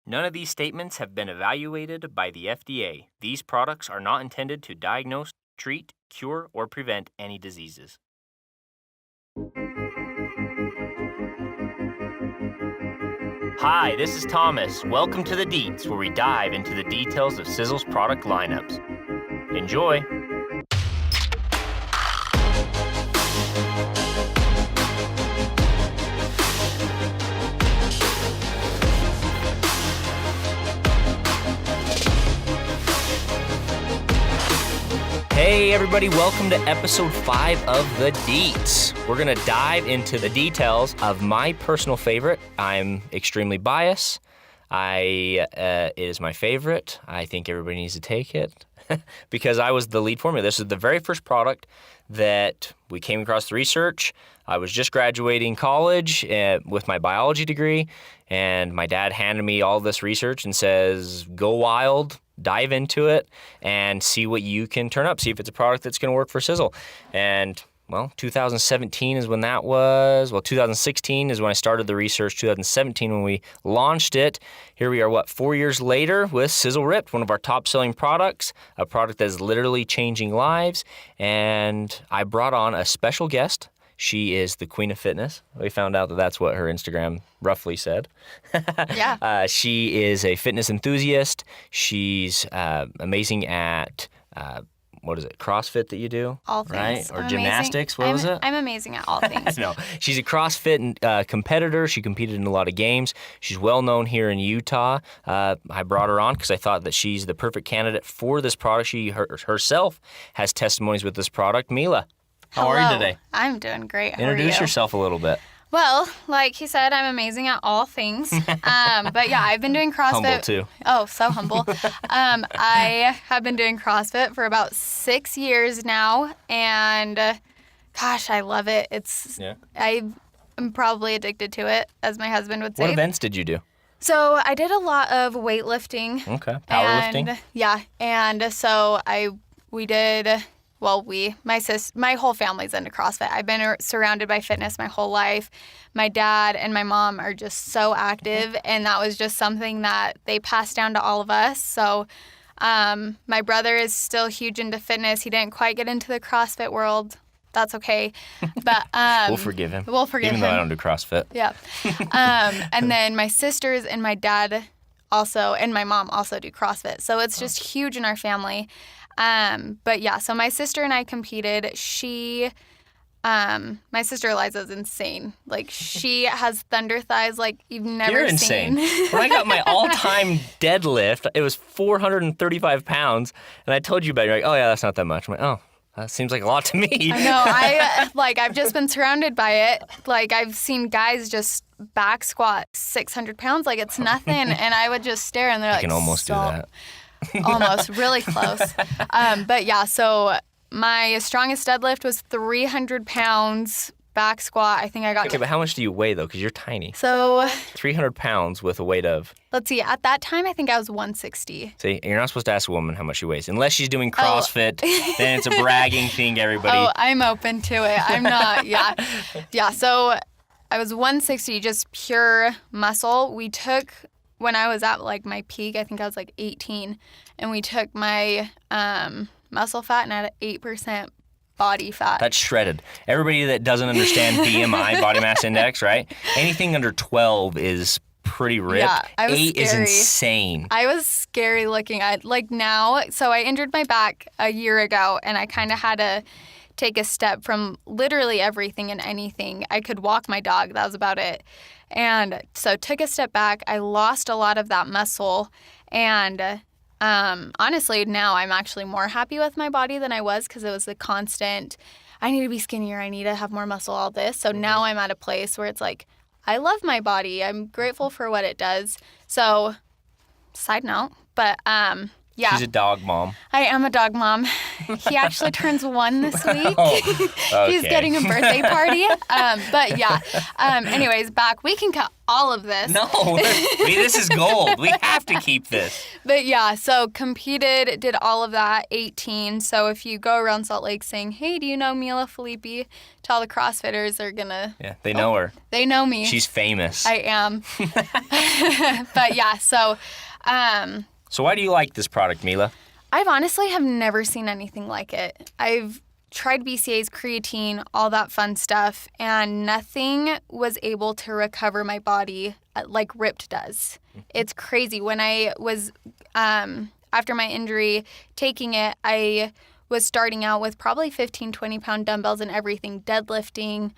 None of these statements have been evaluated by the FDA. These products are not intended to diagnose, treat, cure, or prevent any diseases. Hi, this is Thomas. Welcome to the Deets, where we dive into the details of Sisel's product lineups. Enjoy! Hey everybody, welcome to episode 5 of the Deets. We're going to dive into the details of my personal favorite. I'm extremely biased. It is my favorite. I think everybody needs to take it because I was the lead formula. This is the very first product that we came across the research. I was just graduating college with my biology degree, and my dad handed me all this research and says, go wild. Dive into it and see what you can turn up. See if it's a product that's going to work for Sisel. And, 2017 is when that was. 2016 is when I started the research. 2017 when we launched it. Here we are, 4 years later with SiselRipt, one of our top-selling products, a product that is literally changing lives. And I brought on a special guest. She is the queen of fitness. We found out that that's what her Instagram roughly said. Yeah. She is a fitness enthusiast. She's amazing at, CrossFit that you do? All things. Right? Or gymnastics, what was it? I'm amazing at all things. No, she's a CrossFit competitor. She competed in a lot of games. She's well known here in Utah. I brought her on because I thought that she's the perfect candidate for this product. She herself has testimonies with this product. Mila. How are you today? I'm doing great. How Introduce are you? yourself a little bit. Well, like he said, I'm amazing at all things. But yeah, I've been doing CrossFit. Humble too. Oh, so humble. I have been doing CrossFit for about 6 years now, and gosh, I love it. I'm probably addicted to it, as my husband would say. What events did you do? So I did a lot of weightlifting. Okay, powerlifting. My whole family's into CrossFit. I've been surrounded by fitness my whole life. My dad and my mom are just so active, and that was just something that they passed down to all of us. So my brother is still huge into fitness. He didn't quite get into the CrossFit world. That's okay. But we'll forgive him. Even though I don't do CrossFit. Yeah. And then my sisters and my dad also, and my mom also do CrossFit. So it's just huge in our family. But yeah, so my sister and I competed. My sister Eliza's insane. Like, she has thunder thighs like you've never seen. You're insane. When I got my all-time deadlift, it was 435 pounds, and I told you about it. You're like, oh yeah, that's not that much. I'm like, oh, that seems like a lot to me. I know. I've just been surrounded by it. Like, I've seen guys just back squat 600 pounds like it's nothing, and I would just stare, and they're like, I can almost do that. Almost, really close. But yeah, so my strongest deadlift was 300 pounds back squat. I think I got... Okay, but how much do you weigh, though? Because you're tiny. So... 300 pounds with a weight of... Let's see, at that time, I think I was 160. See, you're not supposed to ask a woman how much she weighs. Unless she's doing CrossFit, then it's a bragging thing to everybody. Oh, I'm open to it. I'm not, yeah. Yeah, so I was 160, just pure muscle. We took... When I was at, my peak, I think I was, 18, and we took my muscle fat and had 8% body fat. That's shredded. Everybody that doesn't understand BMI, body mass index, right? Anything under 12 is pretty ripped. Yeah, I was 8 scary. is insane. I was scary looking. Now, so I injured my back a year ago, and I kind of had to take a step from literally everything and anything. I could walk my dog. That was about it. And so took a step back. I lost a lot of that muscle. And honestly, now I'm actually more happy with my body than I was because it was the constant, I need to be skinnier. I need to have more muscle, all this. So now I'm at a place where it's like, I love my body. I'm grateful for what it does. So side note, but Yeah. She's a dog mom. I am a dog mom. He actually turns 1 this week. Okay. He's getting a birthday party. But yeah. Anyways, back. We can cut all of this. No, this is gold. We have to keep this. But yeah, so competed, did all of that, 18. So if you go around Salt Lake saying, hey, do you know Mila Filippi? To all the CrossFitters, they're going to... Yeah, they know her. They know me. She's famous. I am. But yeah, so... So why do you like this product, Mila? I've honestly have never seen anything like it. I've tried BCAAs, creatine, all that fun stuff, and nothing was able to recover my body like Ript does. It's crazy. When I was, after my injury, taking it, I was starting out with probably 15, 20-pound dumbbells and everything, deadlifting,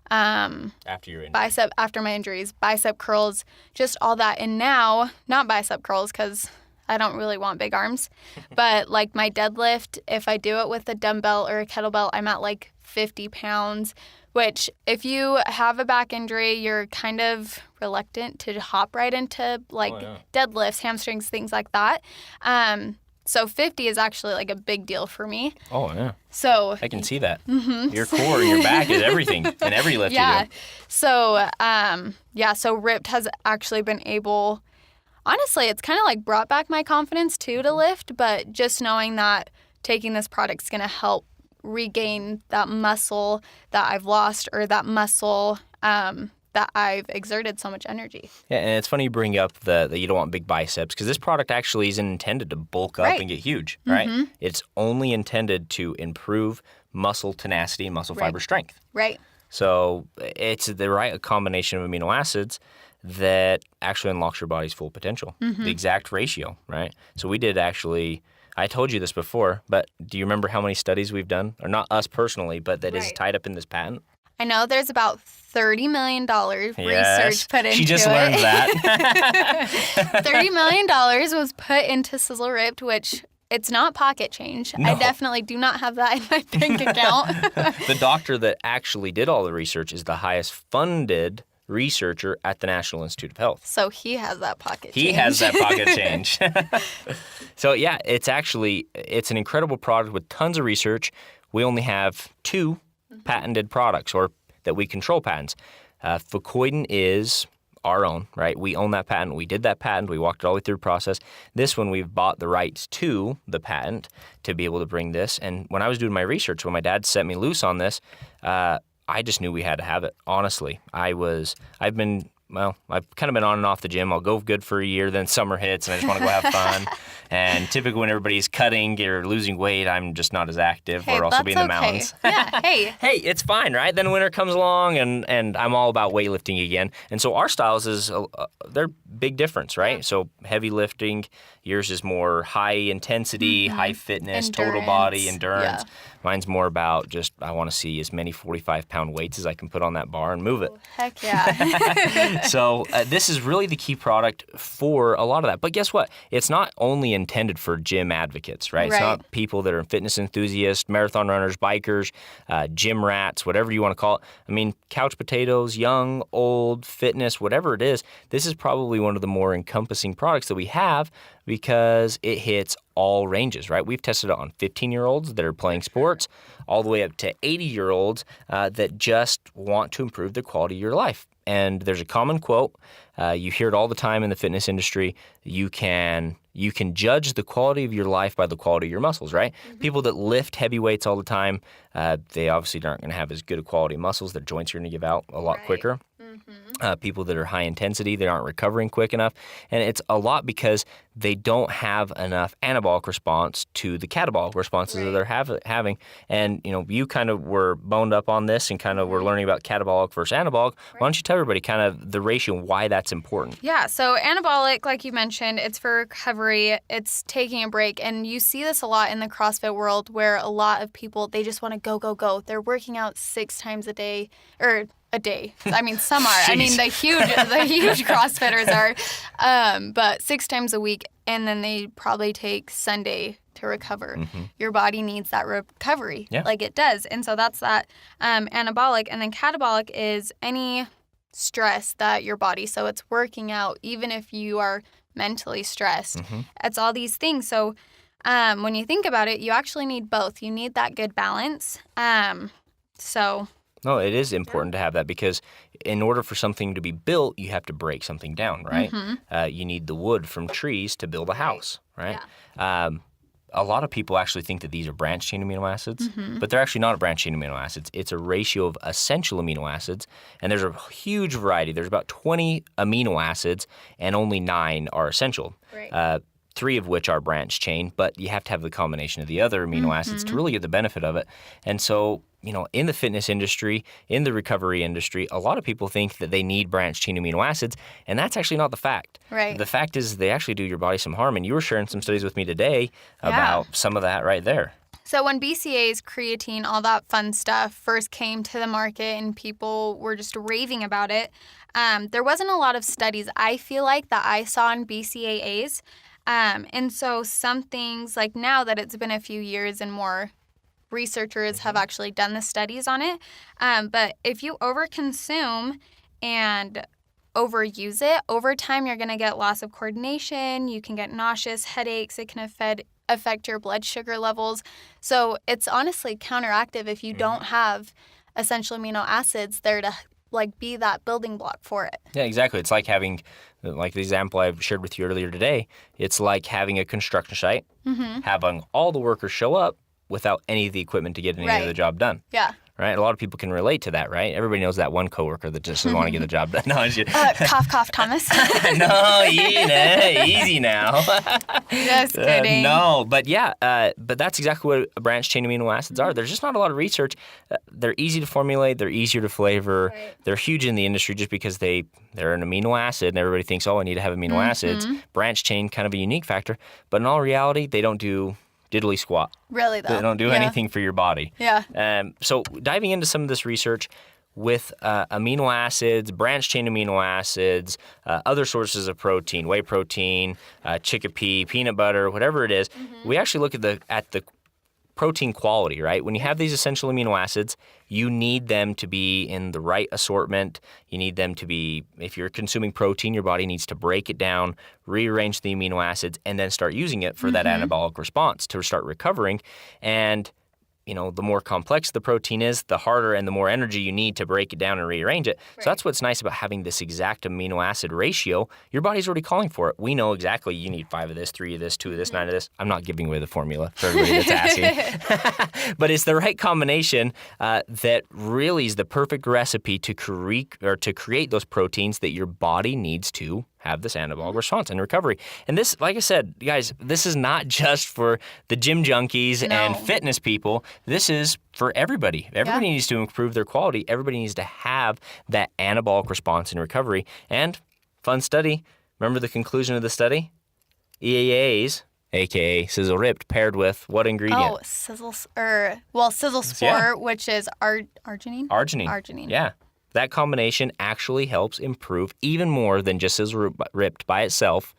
after your injury. after my injuries, bicep curls, just all that. And now, not bicep curls because I don't really want big arms, but like my deadlift, if I do it with a dumbbell or a kettlebell, I'm at like 50 pounds, which if you have a back injury, you're kind of reluctant to hop right into like deadlifts, hamstrings, things like that. So 50 is actually like a big deal for me. Oh, yeah. So I can see that. Mm-hmm. Your core and your back is everything in every lift you do. So, so Ript has actually been able... Honestly, it's kind of like brought back my confidence too to lift, but just knowing that taking this product's going to help regain that muscle that I've lost or that muscle that I've exerted so much energy. Yeah, and it's funny you bring up that you don't want big biceps because this product actually isn't intended to bulk up and get huge, right? Mm-hmm. It's only intended to improve muscle tenacity and muscle fiber strength. Right. So it's the right combination of amino acids that actually unlocks your body's full potential, the exact ratio, right? So we did actually, I told you this before, but do you remember how many studies we've done? Or not us personally, but that is tied up in this patent? I know there's about $30 million research put into it. She just learned that. $30 million was put into SiselRipt, which it's not pocket change. No. I definitely do not have that in my bank account. The doctor that actually did all the research is the highest funded researcher at the National Institute of Health. So he has that pocket change. He has that pocket change. So yeah, it's an incredible product with tons of research. We only have 2 patented products or that we control patents. Fucoidin is our own, right? We own that patent. We did that patent. We walked it all the way through the process. This one, we've bought the rights to the patent to be able to bring this. And when I was doing my research, when my dad set me loose on this, I just knew we had to have it. Honestly, I've kind of been on and off the gym. I'll go good for a year, then summer hits, and I just want to go have fun. And typically when everybody's cutting or losing weight, I'm just not as active. We're also being in the mountains. Yeah, hey. Hey, it's fine, right? Then winter comes along, and I'm all about weightlifting again. And so our styles they're big difference, right? So heavy lifting, yours is more high intensity, high fitness, total body, endurance. Yeah. Mine's more about just I want to see as many 45-pound weights as I can put on that bar and move it. Oh, heck yeah. So this is really the key product for a lot of that. But guess what? It's not only intended for gym advocates, right? It's not people that are fitness enthusiasts, marathon runners, bikers, gym rats, whatever you want to call it. I mean, couch potatoes, young, old, fitness, whatever it is, this is probably one of the more encompassing products that we have because it hits all ranges, right? We've tested it on 15-year-olds that are playing sports all the way up to 80-year-olds that just want to improve the quality of your life. And there's a common quote. You hear it all the time in the fitness industry. You can judge the quality of your life by the quality of your muscles, right? Mm-hmm. People that lift heavy weights all the time, they obviously aren't going to have as good a quality muscles. Their joints are going to give out a lot quicker. Mm-hmm. People that are high intensity, they aren't recovering quick enough. And it's a lot because they don't have enough anabolic response to the catabolic responses that they're having. And, you kind of were boned up on this and kind of were learning about catabolic versus anabolic. Why don't you tell everybody kind of the ratio and why that's important? Yeah, so anabolic, like you mentioned, it's for recovery. It's taking a break. And you see this a lot in the CrossFit world where a lot of people, they just want to go, go, go. They're working out 6 times a day or a day. I mean, some are. I mean, the huge CrossFitters are, but 6 times a week, and then they probably take Sunday to recover. Mm-hmm. Your body needs that recovery, like it does, and so that's that anabolic, and then catabolic is any stress that your body, so it's working out even if you are mentally stressed. It's all these things. So when you think about it, you actually need both. You need that good balance. No, it is important to have that because in order for something to be built, you have to break something down, right? You need the wood from trees to build a house, right? Yeah. A lot of people actually think that these are branched chain amino acids, but they're actually not a branched chain amino acids. It's a ratio of essential amino acids, and there's a huge variety. There's about 20 amino acids, and only 9 are essential. Right. 3 of which are branched chain, but you have to have the combination of the other amino acids to really get the benefit of it. And so, in the fitness industry, in the recovery industry, a lot of people think that they need branched chain amino acids, and that's actually not the fact. Right. The fact is they actually do your body some harm, and you were sharing some studies with me today about some of that right there. So when BCAAs, creatine, all that fun stuff first came to the market and people were just raving about it, there wasn't a lot of studies, I feel like, that I saw on BCAAs. And so some things, like now that it's been a few years and more researchers have actually done the studies on it, but if you overconsume and overuse it, over time you're going to get loss of coordination, you can get nauseous, headaches, it can affect your blood sugar levels. So it's honestly counteractive if you don't have essential amino acids there to be that building block for it. Yeah, exactly. It's like having, like the example I shared with you earlier today, it's like having a construction site, having all the workers show up without any of the equipment to get any of the job done. Yeah. Right? A lot of people can relate to that, right? Everybody knows that one coworker that just doesn't want to get the job done. No, Cough, cough, Thomas. No, easy now. Just kidding. No, but but that's exactly what branched chain amino acids are. There's just not a lot of research. They're easy to formulate. They're easier to flavor. Right. They're huge in the industry just because they're an amino acid, and everybody thinks, oh, I need to have amino acids. Branched chain, kind of a unique factor. But in all reality, they don't do diddly squat. Really, though. They don't do anything for your body. Yeah. So diving into some of this research with amino acids, branched chain amino acids, other sources of protein, whey protein, chickpea, peanut butter, whatever it is, we actually look at the protein quality, right? When you have these essential amino acids, you need them to be in the right assortment. You need them to be, if you're consuming protein, your body needs to break it down, rearrange the amino acids, and then start using it for that anabolic response to start recovering. And the more complex the protein is, the harder and the more energy you need to break it down and rearrange it. Right. So that's what's nice about having this exact amino acid ratio. Your body's already calling for it. We know exactly you need 5 of this, 3 of this, 2 of this, 9 of this. I'm not giving away the formula for everybody that's asking. But it's the right combination that really is the perfect recipe to create those proteins that your body needs to have this anabolic response and recovery. And this, like I said, guys, this is not just for the gym junkies and fitness people. This is for everybody. Everybody needs to improve their quality. Everybody needs to have that anabolic response and recovery. And fun study. Remember the conclusion of the study? EAAs, aka SiselRipt, paired with what ingredient? Oh, Sisel Spore, which is arginine. Arginine. Yeah. That combination actually helps improve even more than just SiselRipt by itself,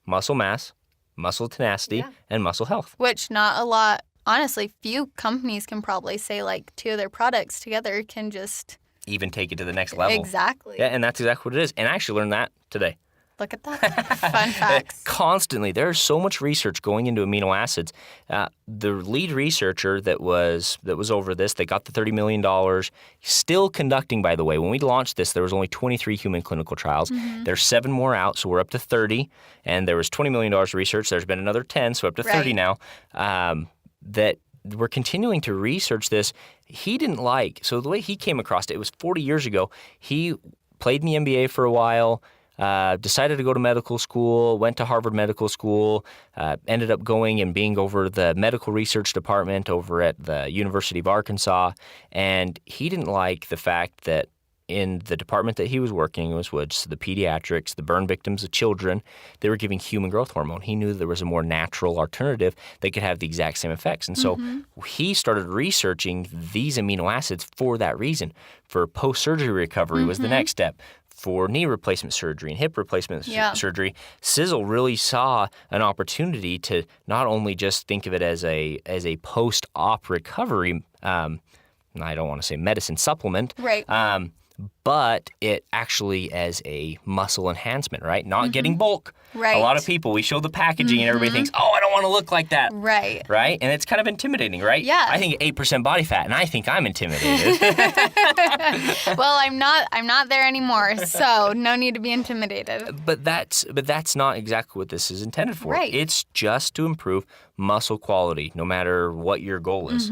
muscle mass, muscle tenacity, and muscle health. Which not a lot, honestly, few companies can probably say 2 of their products together can just even take it to the next level. Exactly. Yeah, and that's exactly what it is. And I actually learned that today. Look at that. Fun facts. Constantly. There's so much research going into amino acids. The lead researcher that was over this, they got the $30 million, still conducting, by the way. When we launched this, there was only 23 human clinical trials. There's 7 more out, so we're up to 30. And there was $20 million of research. There's been another 10, so up to 30 now. That we're continuing to research this. He didn't so the way he came across it was 40 years ago. He played in the NBA for a while, decided to go to medical school, went to Harvard Medical School, ended up going and being over the medical research department over at the University of Arkansas. And he didn't like the fact that in the department that he was working was the pediatrics, the burn victims, the children, they were giving human growth hormone. He knew there was a more natural alternative that could have the exact same effects. And so he started researching these amino acids for that reason. For post-surgery recovery was the next step. For knee replacement surgery and hip replacement surgery, Sisel really saw an opportunity to not only just think of it as a post-op recovery, I don't want to say medicine supplement, right. but it actually as a muscle enhancement, right? Not getting bulk. Right. A lot of people, we show the packaging and everybody thinks, oh, I don't want to look like that. Right. Right? And it's kind of intimidating, right? Yeah. I think 8% body fat, and I think I'm intimidated. Well, I'm not there anymore, so no need to be intimidated. But that's not exactly what this is intended for. Right. It's just to improve muscle quality, no matter what your goal is.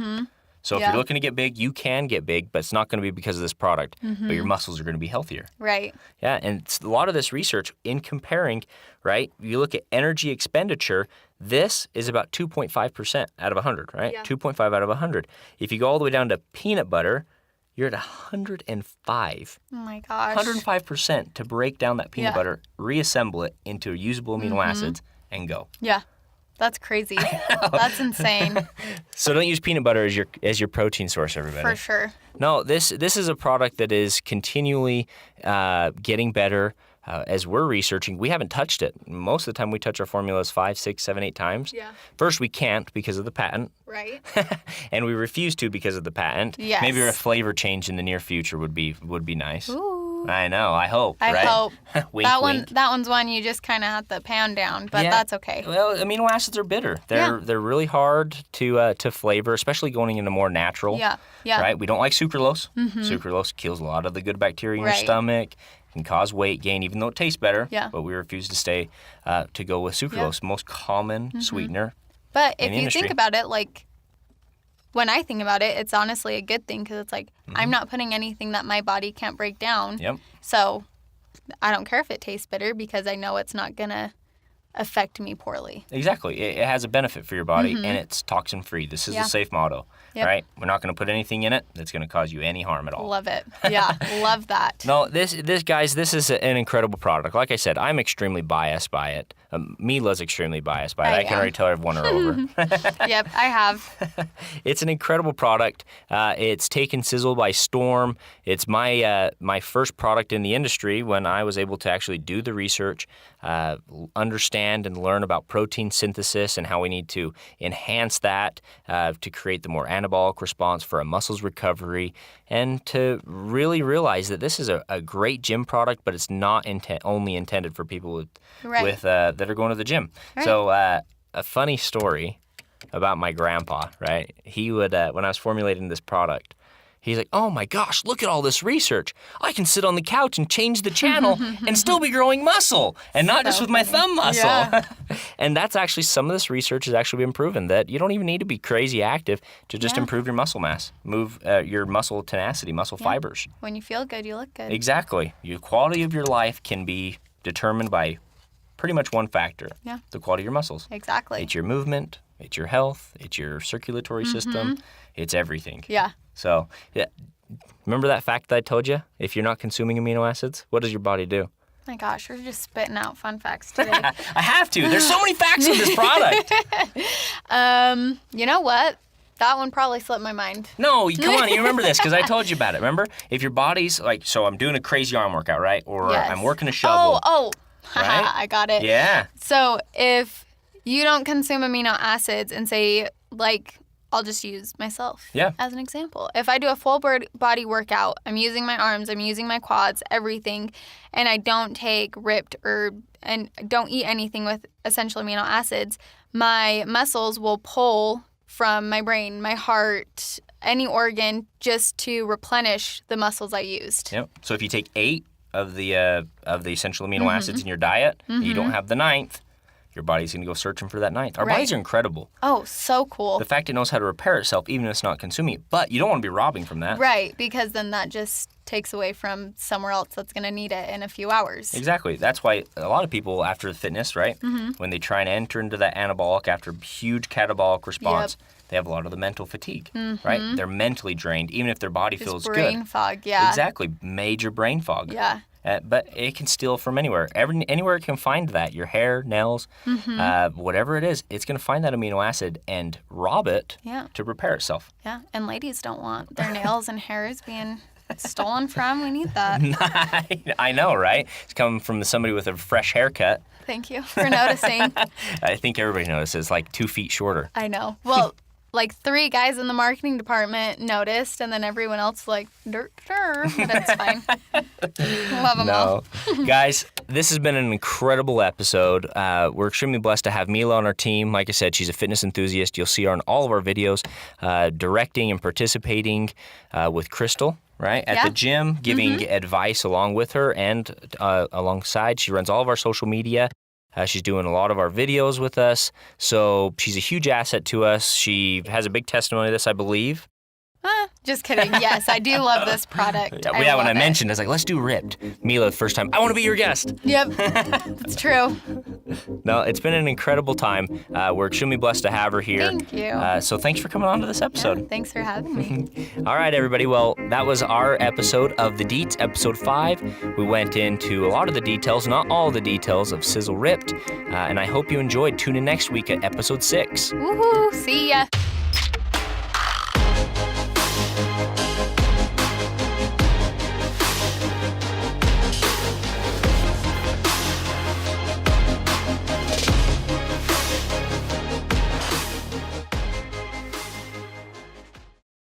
So if Yeah. you're looking to get big, you can get big, but it's not going to be because of this product. But your muscles are going to be healthier. Right. Yeah, and a lot of this research in comparing, right? You look at energy expenditure, this is about 2.5% out of 100, right? Yeah. 2.5 out of 100. If you go all the way down to peanut butter, you're at 105. Oh my gosh. 105% to break down that peanut Yeah. butter, reassemble it into usable amino acids, and go. Yeah. That's crazy. That's insane. So don't use peanut butter as your protein source, everybody. For sure. No, this is a product that is continually getting better. As we're researching, we haven't touched it. Most of the time we touch our formulas 5, 6, 7, 8 times. Yeah. First, we can't because of the patent. Right. And we refuse to because of the patent. Yes. Maybe a flavor change in the near future would be nice. Ooh. I know. I hope. I right? hope. Wink, wink. That one's one you just kind of have to pound down, but Yeah. that's okay. Well, amino acids are bitter. They're really hard to flavor, especially going into more natural. Yeah. Yeah. Right? We don't like sucralose. Sucralose kills a lot of the good bacteria in your Right. stomach. Can cause weight gain, even though it tastes better. Yeah. But we refuse to go with sucralose, most common sweetener. But in if the you industry. think about it, like, when I think about it, it's honestly a good thing because it's like, I'm not putting anything that my body can't break down. Yep. So I don't care if it tastes bitter because I know it's not going to affect me poorly. Exactly. It has a benefit for your body, and it's toxin free. This is Yeah. a safe motto, Yep. right? We're not going to put anything in it that's going to cause you any harm at all. Love it. Yeah. Love that. No, this guys, this is an incredible product. Like I said, I'm extremely biased by it. Mila's extremely biased by it. I can am. already tell I've won her over. Yep, I have. It's an incredible product. It's taken Sisel by storm. It's my first product in the industry when I was able to actually do the research, understand and learn about protein synthesis and how we need to enhance that to create the more anabolic response for a muscles recovery, and to really realize that this is a great gym product, but it's not only intended for people Right. that are going to the gym. Right. So a funny story about my grandpa, right? He would, when I was formulating this product, he's like, oh my gosh, look at all this research. I can sit on the couch and change the channel and still be growing muscle, and not just with my thumb muscle. Yeah. And that's actually, some of this research has actually been proven that you don't even need to be crazy active to just Yeah. improve your muscle mass, move your muscle tenacity, muscle fibers. When you feel good, you look good. Exactly. Your quality of your life can be determined by pretty much one factor. Yeah. The quality of your muscles. Exactly. It's your movement, it's your health, it's your circulatory system, it's everything. Yeah. So, yeah. Remember that fact that I told you? If you're not consuming amino acids, what does your body do? My gosh, we're just spitting out fun facts today. I have to. There's so many facts in this product. You know what? That one probably slipped my mind. No, come on, you remember this because I told you about it. Remember? If your body's like, so I'm doing a crazy arm workout, right? Or Yes. I'm working a shovel. Oh. Haha, Right? I got it. Yeah. So if you don't consume amino acids and say, like, I'll just use myself Yeah. as an example. If I do a full body workout, I'm using my arms, I'm using my quads, everything, and I don't take Ript and don't eat anything with essential amino acids, my muscles will pull from my brain, my heart, any organ just to replenish the muscles I used. Yep. So if you take 8 of the essential amino acids in your diet, and you don't have the 9th, your body's going to go searching for that 9th. Our Right. bodies are incredible. Oh, so cool. The fact it knows how to repair itself, even if it's not consuming it. But you don't want to be robbing from that. Right, because then that just takes away from somewhere else that's going to need it in a few hours. Exactly. That's why a lot of people after fitness, right, when they try and enter into that anabolic after huge catabolic response, they have a lot of the mental fatigue, right? They're mentally drained, even if their body Just feels brain good. fog, yeah. Exactly. Major brain fog. Yeah. But it can steal from anywhere. Anywhere it can find that, your hair, nails, whatever it is, it's going to find that amino acid and rob it Yeah. to repair itself. Yeah, and ladies don't want their nails and hairs being stolen from. We need that. I know, right? It's coming from somebody with a fresh haircut. Thank you for noticing. I think everybody notices, like 2 feet shorter. I know. Well, like 3 guys in the marketing department noticed, and then everyone else like, dirt, but it's fine. Love them all. Guys, this has been an incredible episode. We're extremely blessed to have Mila on our team. Like I said, she's a fitness enthusiast. You'll see her on all of our videos, directing and participating with Crystal, right? At the gym, giving advice along with her and alongside. She runs all of our social media. She's doing a lot of our videos with us. So she's a huge asset to us. She has a big testimony of this, I believe. Just kidding. Yes, I do love this product. Yeah, when I mentioned, I was like, let's do Ript. Mila, the first time, I want to be your guest. Yep, it's true. No, it's been an incredible time. We're extremely blessed to have her here. Thank you. So thanks for coming on to this episode. Yeah, thanks for having me. All right, everybody. Well, that was our episode of The Deets, episode 5. We went into a lot of the details, not all the details, of SiselRipt. And I hope you enjoyed. Tune in next week at episode 6. Woohoo! See ya.